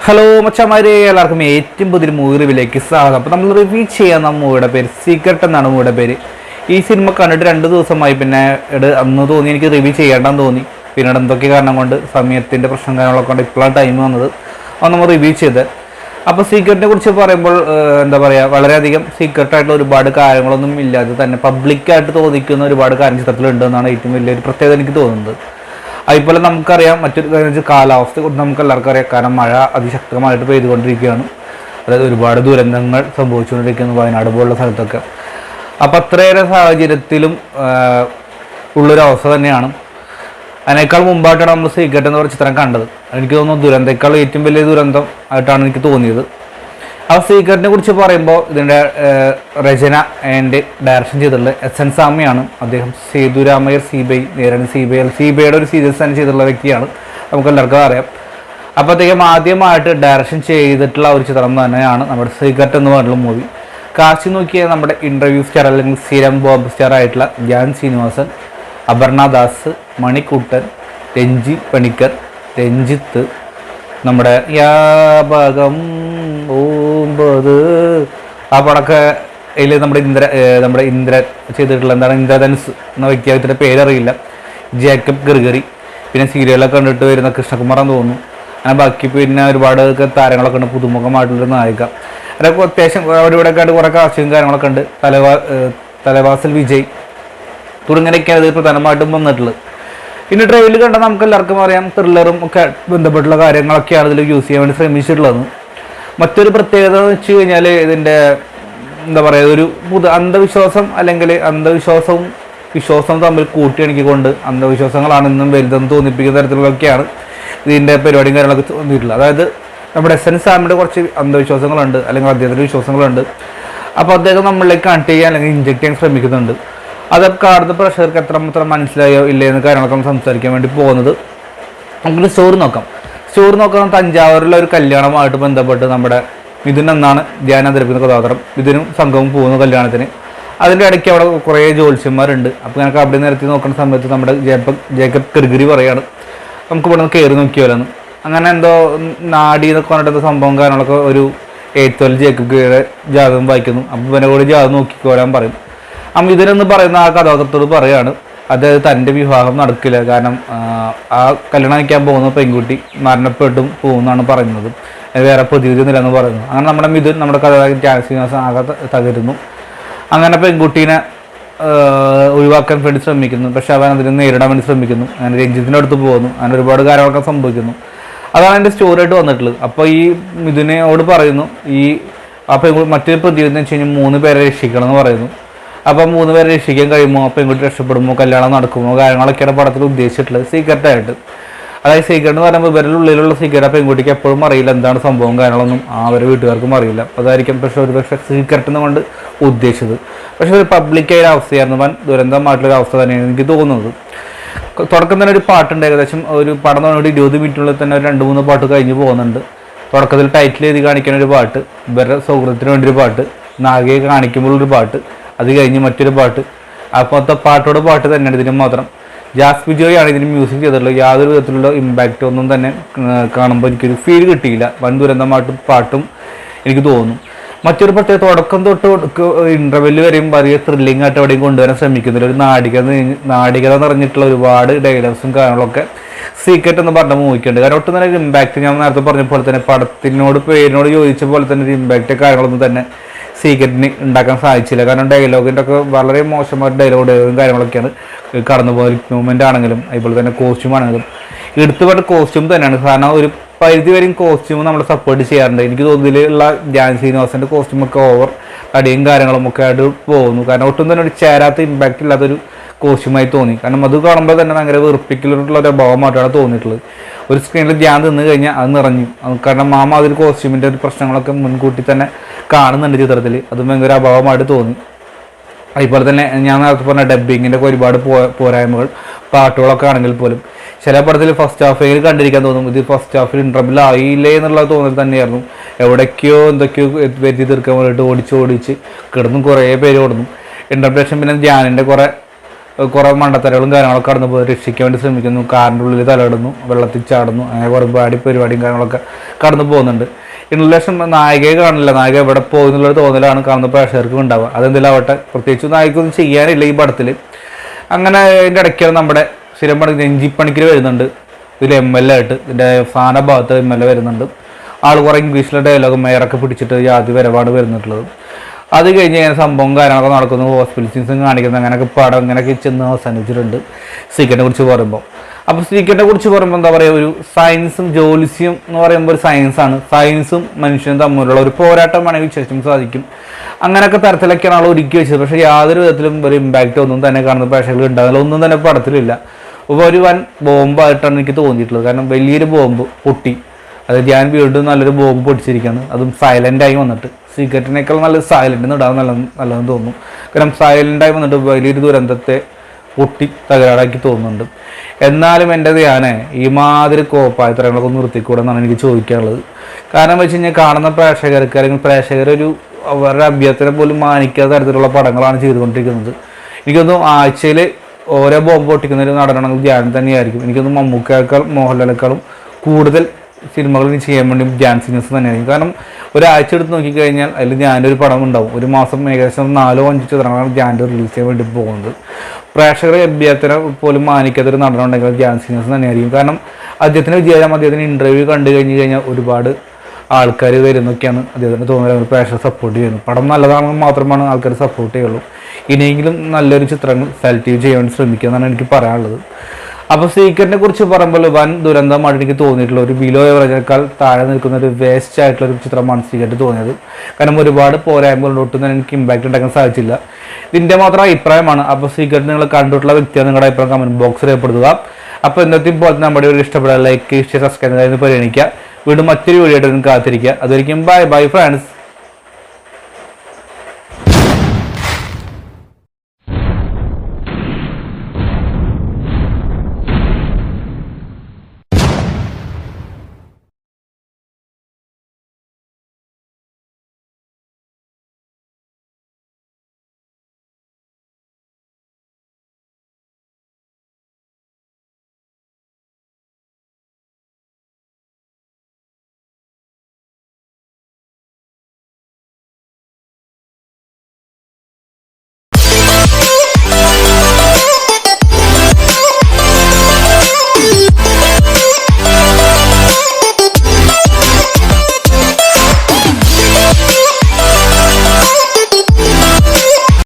Hello മച്ചമാരെ, എല്ലാവർക്കും ഏറ്റവും പുതിയൊരു മൂവി റിവ്യൂവിലേക്ക് സ്വാഗതം. അപ്പോൾ നമ്മൾ റിവ്യൂ ചെയ്യാൻ മൂവിയുടെ പേര് സീക്രട്ട് എന്നാണ് മൂവിയുടെ പേര്. ഈ സിനിമ കണ്ടിട്ട് 2 ദിവസമായി. പിന്നെ അന്ന് തോന്നി എനിക്ക് റിവ്യൂ ചെയ്യേണ്ടെന്ന് തോന്നി. പിന്നീട് എന്തൊക്കെ കാരണം കൊണ്ട് സമയത്തിൻ്റെ പ്രശ്നം കാര്യങ്ങളൊക്കെ കൊണ്ട് ഇപ്പോഴാണ് ടൈം വന്നത്. അത് നമ്മൾ റിവ്യൂ ചെയ്ത്. അപ്പോൾ സീക്രട്ടിനെ കുറിച്ച് പറയുമ്പോൾ എന്താ പറയുക, വളരെയധികം സീക്രട്ടായിട്ടുള്ള ഒരുപാട് കാര്യങ്ങളൊന്നും ഇല്ലാതെ തന്നെ പബ്ലിക്കായിട്ട് തോന്നിക്കുന്ന ഒരുപാട് കാര്യം ചിത്രത്തിലുണ്ട് എന്നാണ് ഏറ്റവും വലിയൊരു പ്രത്യേകത എനിക്ക് തോന്നുന്നത്. അതുപോലെ നമുക്കറിയാം മറ്റൊരു കാര്യം വെച്ചാൽ കാലാവസ്ഥ കൊണ്ട് നമുക്ക് എല്ലാവർക്കും അറിയാം. കാരണം മഴ അതിശക്തമായിട്ട് പെയ്തുകൊണ്ടിരിക്കുകയാണ്. അതായത് ഒരുപാട് ദുരന്തങ്ങൾ സംഭവിച്ചുകൊണ്ടിരിക്കുന്നു വയനാട് പോലുള്ള സ്ഥലത്തൊക്കെ. അപ്പം അത്രയേറെ സാഹചര്യത്തിലും ഉള്ളൊരവസ്ഥ തന്നെയാണ്. അതിനേക്കാൾ മുമ്പായിട്ടാണ് നമ്മൾ സീക്രട്ട് എന്ന് പറഞ്ഞ ചിത്രം കണ്ടത്. എനിക്ക് തോന്നുന്നു ദുരന്തേക്കാൾ ഏറ്റവും വലിയ ദുരന്തം ആയിട്ടാണ് എനിക്ക് തോന്നിയത്. ആ സീക്രട്ടിനെ കുറിച്ച് പറയുമ്പോൾ ഇതിൻ്റെ രചന ആൻഡ് ഡയറക്ഷൻ ചെയ്തിട്ടുള്ള എസ് എൻ സ്വാമിയാണ്. അദ്ദേഹം സേതുരാമയ്യർ CBI നേരാണ് CBIയുടെ ഒരു സീരീസ് തന്നെ ചെയ്തിട്ടുള്ള വ്യക്തിയാണ്, നമുക്ക് എല്ലാവർക്കും അറിയാം. അപ്പോൾ അദ്ദേഹം ആദ്യമായിട്ട് ഡയറക്ഷൻ ചെയ്തിട്ടുള്ള ഒരു ചിത്രം തന്നെയാണ് നമ്മുടെ സീക്രട്ട് എന്ന് പറഞ്ഞുള്ള മൂവി. കാശി നോക്കിയ നമ്മുടെ ഇൻ്റർവ്യൂ സ്റ്റാർ അല്ലെങ്കിൽ സ്ഥിരം ബോംബ് സ്റ്റാർ ആയിട്ടുള്ള ധ്യാൻ ശ്രീനിവാസൻ, അപർണ ദാസ്, മണിക്കുട്ടൻ, രഞ്ജി പണിക്കർ, രഞ്ജിത്ത്, നമ്മുടെ യാപകം 9 ആ പടമൊക്കെ അതിൽ നമ്മുടെ ഇന്ദ്ര ചെയ്തിട്ടുള്ള എന്താണ് ഇന്ദ്രധനുസ് എന്ന വ്യക്തിയുടെ പേരറിയില്ല, ജേക്കബ് ഗർഗറി, പിന്നെ സീരിയലൊക്കെ കണ്ടിട്ട് വരുന്ന കൃഷ്ണകുമാർ എന്ന് തോന്നുന്നു. അങ്ങനെ ബാക്കി പിന്നെ ഒരുപാട് താരങ്ങളൊക്കെ ഉണ്ട്, പുതുമുഖമായിട്ടുള്ളൊരു നായിക. അതൊക്കെ അത്യാവശ്യം അവിടെ ഇവിടെയൊക്കെ ആയിട്ട് കുറേ കാസ്റ്റും കാര്യങ്ങളൊക്കെ ഉണ്ട്. തലവാസൽ വിജയ് തുടങ്ങിയൊക്കെയാണ് ഇത് പ്രധാനമായിട്ടും വന്നിട്ടുള്ളത്. പിന്നെ ട്രെയിലർ കണ്ടാൽ നമുക്ക് എല്ലാവർക്കും അറിയാം ത്രില്ലറും ഒക്കെ ബന്ധപ്പെട്ടുള്ള കാര്യങ്ങളൊക്കെയാണ് ഇതിൽ യൂസ് ചെയ്യാൻ വേണ്ടി ശ്രമിച്ചിട്ടുള്ളത്. മറ്റൊരു പ്രത്യേകത എന്ന് വെച്ച് കഴിഞ്ഞാൽ ഇതിൻ്റെ എന്താ പറയുക, ഒരു അന്ധവിശ്വാസം അല്ലെങ്കിൽ അന്ധവിശ്വാസവും വിശ്വാസവും തമ്മിൽ കൂട്ടിയിണക്കിക്കൊണ്ട് അന്ധവിശ്വാസങ്ങളാണ് ഇന്നും വലുതെന്ന് തോന്നിപ്പിക്കുന്ന തരത്തിലൊക്കെയാണ് ഇതിൻ്റെ പരിപാടിയും കാര്യങ്ങളൊക്കെ തോന്നിയിട്ടുള്ളത്. അതായത് നമ്മുടെ എസ് എൻ സ്വാമിയുടെ കുറച്ച് അന്ധവിശ്വാസങ്ങളുണ്ട് അല്ലെങ്കിൽ അദ്ദേഹത്തിൻ്റെ വിശ്വാസങ്ങളുണ്ട്. അപ്പോൾ അദ്ദേഹം നമ്മളിലേക്ക് കണക്ട് ചെയ്യാൻ അല്ലെങ്കിൽ ഇൻജക്ട് ചെയ്യാൻ ശ്രമിക്കുന്നുണ്ട്. അതൊക്കെ കാണുന്ന പ്രേക്ഷകർക്ക് എത്രമാത്രം മനസ്സിലായോ ഇല്ലേ എന്ന കാര്യങ്ങളൊക്കെ നമ്മൾ സംസാരിക്കാൻ വേണ്ടി പോകുന്നത്. നമുക്ക് സ്റ്റോറി നോക്കാം. തഞ്ചാവൂരിലെ ഒരു കല്യാണമായിട്ട് ബന്ധപ്പെട്ട് നമ്മുടെ മിഥുൻ എന്നാണ് ധ്യാൻ അവതരിപ്പിക്കുന്ന കഥാപാത്രം. മിഥുനും സംഘവും പോകുന്ന കല്യാണത്തിന്. അതിൻ്റെ ഇടയ്ക്ക് അവിടെ കുറേ ജ്യോത്സ്യന്മാരുണ്ട്. അപ്പോൾ ഞങ്ങൾക്ക് അവിടെ നിരത്തി നോക്കുന്ന സമയത്ത് നമ്മുടെ ജേക്കബ് ഗർഗറി പറയാണ് നമുക്ക് ഇവിടെ നിന്ന് കയറി നോക്കിയാലോന്ന്. അങ്ങനെ എന്തോ നാടി എന്നൊക്കെ പറഞ്ഞിട്ട് സംഭവം കാര്യങ്ങളൊക്കെ ഒരു 8th ജേക്കബ് ഗർഗറിയുടെ ജാതകം വായിക്കുന്നു. അപ്പോൾ ഇവനെ കൂടി ജാതകം നോക്കിക്കോരാൻ പറയും. മിഥുനെന്ന് പറയുന്ന ആ കഥാപാത്രത്തോട് പറയാണ് അതായത് തൻ്റെ വിവാഹം നടക്കില്ല, കാരണം ആ കല്യാണം കഴിക്കാൻ പോകുന്ന പെൺകുട്ടി മരണപ്പെട്ടും പോകുമെന്നാണ് പറയുന്നത്, വേറെ പ്രതിവിധിയൊന്നുമില്ലെന്ന് പറയുന്നു. അങ്ങനെ നമ്മുടെ മിഥുൻ നമ്മുടെ കഥാനായകൻ ധ്യാൻ ശ്രീനിവാസൻ ആകെ തകരുന്നു. അങ്ങനെ പെൺകുട്ടീനെ ഒഴിവാക്കാൻ വേണ്ടി ശ്രമിക്കുന്നു. പക്ഷെ അവൻ അതിനെ നേരിടാൻ വേണ്ടി ശ്രമിക്കുന്നു. അങ്ങനെ രഞ്ജിത്തിൻ്റെ അടുത്ത് പോകുന്നു. അങ്ങനെ ഒരുപാട് കാര്യങ്ങളൊക്കെ സംഭവിക്കുന്നു. അതാണ് എൻ്റെ സ്റ്റോറി ആയിട്ട് വന്നിട്ടുള്ളത്. അപ്പോൾ ഈ മിഥുനോട് പറയുന്നു മറ്റൊരു പ്രതിവിധി എന്ന് വെച്ച് കഴിഞ്ഞാൽ 3 പേരെ രക്ഷിക്കണം എന്ന് പറയുന്നു. അപ്പം 3 പേരെ രക്ഷിക്കാൻ കഴിയുമോ, പെൺകുട്ടി രക്ഷപ്പെടുമോ, കല്യാണം നടക്കുമോ, കാര്യങ്ങളൊക്കെയാണ് പടത്തിൽ ഉദ്ദേശിച്ചിട്ടുള്ളത് സീക്രട്ടായിട്ട്. അതായത് സീക്രട്ട് എന്ന് പറയുമ്പോൾ ഇവരിലുള്ളിലുള്ള സീക്രട്ട് ആ പെൺകുട്ടിക്ക് എപ്പോഴും അറിയില്ല, എന്താണ് സംഭവം കാര്യങ്ങളൊന്നും അവരെ വീട്ടുകാർക്കും അറിയില്ല. അതായിരിക്കും ഒരുപക്ഷെ സീക്രട്ട് എന്നുകൊണ്ട് ഉദ്ദേശിച്ചത്. പക്ഷെ ഒരു പബ്ലിക്കായ അവസ്ഥയായിരുന്നു, വൻ ദുരന്തമായിട്ടുള്ളൊരു അവസ്ഥ തന്നെയാണ് എനിക്ക് തോന്നുന്നത്. തുടക്കം തന്നെ ഒരു പാട്ടുണ്ട്, ഏകദേശം ഒരു പടം തുടങ്ങിയിട്ട് 20 മിനിറ്റിനുള്ളിൽ തന്നെ ഒരു 2-3 പാട്ട് കഴിഞ്ഞ് പോകുന്നുണ്ട്. തുടക്കത്തിൽ ടൈറ്റിൽ എഴുതി കാണിക്കുന്ന ഒരു പാട്ട്, ഇവരുടെ സൗഹൃദത്തിന് വേണ്ടി ഒരു പാട്ട്, നാഗയെ കാണിക്കുമ്പോഴൊരു പാട്ട്, അത് കഴിഞ്ഞ് മറ്റൊരു പാട്ട്. അപ്പോഴത്തെ പാട്ട് തന്നെയാണ് ഇതിന് മാത്രം. ജാസ്മി ജോയാണ് ഇതിന് മ്യൂസിക് ചെയ്തിട്ടുള്ളത്. യാതൊരു വിധത്തിലുള്ള ഇമ്പാക്റ്റ് ഒന്നും തന്നെ കാണുമ്പോൾ എനിക്കൊരു ഫീൽ കിട്ടിയില്ല. വൻ ദുരന്തമായിട്ടും പാട്ടും എനിക്ക് തോന്നുന്നു. മറ്റൊരു പ്രത്യേക തുടക്കം തൊട്ട് ഇൻ്റർവെല്ല് വരെയും വലിയ ത്രില്ലിംഗ് ആയിട്ട് എവിടെയും കൊണ്ടുവരാൻ ശ്രമിക്കുന്നില്ല. ഒരു നാടികത നിറഞ്ഞിട്ടുള്ള ഒരുപാട് ഡയലോഗ്സും കാര്യങ്ങളൊക്കെ സീക്രട്ട് എന്ന് പറഞ്ഞ മൂവിക്കുണ്ട്. കാരണം ഒട്ടും തന്നെ ഒരു ഇമ്പാക്റ്റ് ഞാൻ നേരത്തെ പറഞ്ഞ പോലെ തന്നെ പേരിനോട് ചോദിച്ച പോലെ തന്നെ ഒരു ഇമ്പാക്റ്റ് കാര്യങ്ങളൊന്നും തന്നെ സീക്രട്ടിന് ഉണ്ടാക്കാൻ സാധിച്ചില്ല. കാരണം ഡയലോഗിൻ്റെ ഒക്കെ വളരെ മോശമായ ഡയലോഗും കാര്യങ്ങളൊക്കെയാണ് കടന്നുപോയ മൂവ്മെൻ്റ് ആണെങ്കിലും അതുപോലെ തന്നെ കോസ്റ്റ്യൂം ആണെങ്കിലും എടുത്തു പറഞ്ഞ കോസ്റ്റ്യൂം തന്നെയാണ്. കാരണം ഒരു പരിധി വരെയും കോസ്റ്റ്യൂം നമ്മൾ സപ്പോർട്ട് ചെയ്യാറുണ്ട്. എനിക്ക് തോന്നുന്നതിലുള്ള ധ്യാൻ ശ്രീനിവാസൻ്റെ കോസ്റ്റ്യൂമൊക്കെ ഓവർ അടിയും കാര്യങ്ങളും ഒക്കെ ആയിട്ട് പോകുന്നു. കാരണം ഒട്ടും തന്നെ ഒരു ചേരാത്ത ഇമ്പാക്റ്റ് ഇല്ലാത്തൊരു കോസ്റ്റ്യൂമായി തോന്നി. കാരണം അത് കാണുമ്പോൾ തന്നെ ഭയങ്കര വെറുപ്പിക്കലുള്ള ഒരു അഭാവമായിട്ടാണ് തോന്നിയിട്ടുള്ളത്. ഒരു സ്ക്രീനിൽ ധ്യാൻ നിന്ന് കഴിഞ്ഞാൽ അത് നിറഞ്ഞു. കാരണം മാമാതിരി കോസ്റ്റ്യൂമിൻ്റെ ഒരു പ്രശ്നങ്ങളൊക്കെ മുൻകൂട്ടി തന്നെ കാണുന്നുണ്ട് ചിത്രത്തിൽ. അതും ഭയങ്കര അഭാവമായിട്ട് തോന്നി. അതുപോലെ തന്നെ ഞാൻ നേരത്തെ പറഞ്ഞ ഡബ്ബിങ്ങിൻ്റെ ഒക്കെ ഒരുപാട് പോരായ്മകൾ പാട്ടുകളൊക്കെ ആണെങ്കിൽ പോലും ചില പടത്തിൽ ഫസ്റ്റ് ഹാഫിൽ കണ്ടിരിക്കാൻ തോന്നും. ഇത് ഫസ്റ്റ് ഹാഫിൽ ഇൻട്രബിൾ ആയില്ലേ എന്നുള്ള തോന്നൽ തന്നെയായിരുന്നു. എവിടേക്കോ എന്തൊക്കെയോ വരുത്തി തീർക്കാൻ വേണ്ടിയിട്ട് ഓടിച്ച് കിടന്നും കുറേ പേര് ഓടുന്നു. ഇൻ്റർപ്രേഷൻ പിന്നെ ധ്യാനിൻ്റെ കുറേ കുറേ മണ്ടത്തരകളും കാര്യങ്ങളൊക്കെ കടന്നു പോയി രക്ഷിക്കാൻ വേണ്ടി ശ്രമിക്കുന്നു. കാറിൻ്റെ ഉള്ളിൽ തലയിടുന്നു, വെള്ളത്തിൽ ചാടുന്നു, അങ്ങനെ കുറേ പരിപാടിയും കാര്യങ്ങളൊക്കെ കടന്നു പോകുന്നുണ്ട്. ഇൻലക്ഷൻ നായികയെ കാണില്ല, നായിക എവിടെ പോകുന്നുള്ളൊരു തോന്നലാണ് കാണുന്ന പ്രേക്ഷകർക്ക് ഉണ്ടാവുക. അതെന്തെങ്കിലും ആവട്ടെ, പ്രത്യേകിച്ച് നായികൊന്നും ചെയ്യാനില്ല ഈ പടത്തിൽ. അങ്ങനെ അതിൻ്റെ ഇടയ്ക്കാണ് നമ്മുടെ സ്ഥിരം പണി രഞ്ജിപ്പണിക്കർ വരുന്നുണ്ട്. ഇതിൽ MLA ആയിട്ട് ഇതിൻ്റെ ഫാന ഭാഗത്ത് MLA വരുന്നുണ്ട്. ആൾ കുറേ ഇംഗ്ലീഷിലെ ഡയലോഗും മേയറൊക്കെ പിടിച്ചിട്ട് ജാതി വരവാണ് വരുന്നിട്ടുള്ളത്. അത് കഴിഞ്ഞ് ഇങ്ങനെ സംഭവം കാര്യങ്ങളൊക്കെ നടക്കുന്നു, ഹോസ്പിറ്റൽ സീൻസും കാണിക്കുന്നു, അങ്ങനെയൊക്കെ പടം ഇങ്ങനെയൊക്കെ ചെന്ന് അവസാനിച്ചിട്ടുണ്ട് സീക്രറ്റിനെ കുറിച്ച് പറയുമ്പോൾ. അപ്പോൾ സീക്രറ്റിനെ കുറിച്ച് പറയുമ്പോൾ എന്താ പറയുക, ഒരു സയൻസും ജ്യോതിസ്യം എന്ന് പറയുമ്പോൾ ഒരു സയൻസാണ്. സയൻസും മനുഷ്യനും തമ്മിലുള്ള ഒരു പോരാട്ടം വേണമെങ്കിൽ വിശ്വസിക്കാൻ സാധിക്കും. അങ്ങനെയൊക്കെ തരത്തിലൊക്കെയാണ് ആൾ ഒരുക്കി വെച്ചത്. പക്ഷേ യാതൊരു വിധത്തിലും ഒരു ഇമ്പാക്റ്റ് ഒന്നും തന്നെ കാണുന്ന പ്രേക്ഷകർ ഉണ്ടാകില്ല, ഒന്നും തന്നെ പടത്തിലില്ല. അപ്പോൾ ഒരു വൻ ബോംബായിട്ടാണ് എനിക്ക് തോന്നിയിട്ടുള്ളത്. കാരണം വലിയൊരു ബോംബ് പൊട്ടി, അത് ഞാൻ വീണ്ടും നല്ലൊരു ബോംബ് പൊട്ടിച്ചിരിക്കുകയാണ്, അതും സൈലൻ്റായി വന്നിട്ട്. സീക്രറ്റിനേക്കാൾ നല്ല സൈലൻ്റ് ഇടാൻ നല്ലതെന്ന് തോന്നുന്നു. കാരണം സൈലൻ്റായി വന്നിട്ട് വലിയൊരു ദുരന്തത്തെ പൊട്ടി തകരാറാക്കി തോന്നുന്നുണ്ട്. എന്നാലും എൻ്റെ ധ്യാനെ ഈ മാതിരി കോപ്പായ തരങ്ങളൊക്കെ നിർത്തിക്കൂടെ എന്നാണ് എനിക്ക് ചോദിക്കാനുള്ളത്. കാരണം വെച്ച് കഴിഞ്ഞാൽ കാണുന്ന പ്രേക്ഷകർക്ക് അല്ലെങ്കിൽ പ്രേക്ഷകരൊരു അവരുടെ അഭ്യർത്ഥന പോലും മാനിക്കാത്ത തരത്തിലുള്ള പടങ്ങളാണ് ചെയ്തുകൊണ്ടിരിക്കുന്നത്. എനിക്കൊന്നും ആഴ്ചയിൽ ഓരോ ബോംബ് പൊട്ടിക്കുന്ന ഒരു നടനാണെങ്കിൽ ധ്യാൻ തന്നെയായിരിക്കും. എനിക്കൊന്നും മമ്മൂക്കയേക്കാൾ മോഹൻലാലിനേക്കാളും കൂടുതൽ സിനിമകൾ ചെയ്യാൻ വേണ്ടി ധ്യാൻ സിംഗേഴ്സ് തന്നെയായിരിക്കും. കാരണം ഒരാഴ്ച എടുത്ത് നോക്കിക്കഴിഞ്ഞാൽ അതിൽ ധ്യാൻ്റെ ഒരു പടം ഉണ്ടാവും. ഒരു മാസം ഏകദേശം 4-5 ചിത്രങ്ങളാണ് ധ്യാൻ്റെ റിലീസ് ചെയ്യാൻ വേണ്ടി പോകുന്നത്. പ്രേക്ഷകരെ അഭ്യർത്ഥന പോലും മാനിക്കാത്തൊരു നടനുണ്ടെങ്കിൽ ധ്യാൻ സിംഗേഴ്സ് തന്നെയായിരിക്കും. കാരണം അദ്ദേഹത്തിന് വിജയം, അദ്ദേഹത്തിന് ഇൻ്റർവ്യൂ കണ്ടു കഴിഞ്ഞ് കഴിഞ്ഞാൽ ഒരുപാട് ആൾക്കാർ വരുന്നൊക്കെയാണ് അദ്ദേഹത്തിന് തോന്നുന്നത്. പ്രേക്ഷകർ സപ്പോർട്ട് ചെയ്യുന്നു. പടം നല്ലതാണെങ്കിൽ മാത്രമാണ് ആൾക്കാർ സപ്പോർട്ട് ചെയ്യുള്ളൂ. ഇനിയെങ്കിലും നല്ലൊരു ചിത്രങ്ങൾ സെലക്ട് ചെയ്യാൻ വേണ്ടി ശ്രമിക്കുക എന്നാണ് എനിക്ക് പറയാനുള്ളത്. അപ്പോൾ സീക്രറ്റിനെ കുറിച്ച് പറയുമ്പോൾ വൻ ദുരന്തമായിട്ട് എനിക്ക് തോന്നിയിട്ടുള്ള ഒരു ബിലോ എവറേജിനേക്കാൾ താഴെ നിൽക്കുന്ന ഒരു വേസ്റ്റ് ആയിട്ടുള്ളൊരു ചിത്രമാണ് സീക്രറ്റ് തോന്നിയത്. കാരണം ഒരുപാട് പോരായ്മകളുണ്ട്, ഒട്ടും തന്നെ എനിക്ക് ഇമ്പാക്റ്റ് ഉണ്ടാക്കാൻ സാധിച്ചില്ല. ഇതിൻ്റെ മാത്രം അഭിപ്രായമാണ്. അപ്പോൾ സീക്രറ്റ് നിങ്ങൾ കണ്ടിട്ടുള്ള വ്യക്തിയാണ്, നിങ്ങളുടെ അഭിപ്രായം കമൻറ്റ് ബോക്സിൽ രേഖപ്പെടുത്തുക. അപ്പോൾ ഇന്നത്തെ പോലെ നമ്മുടെ ഒരു ഇഷ്ടപ്പെടാൻ ലൈക്ക്, സബ്സ്ക്രൈബ് പരിഗണിക്കുക. വീണ്ടും മറ്റൊരു വീഡിയോ ആയിട്ട് കാത്തിരിക്കുക. അതൊരിക്കും ബൈ ഫ്രണ്ട്സ്.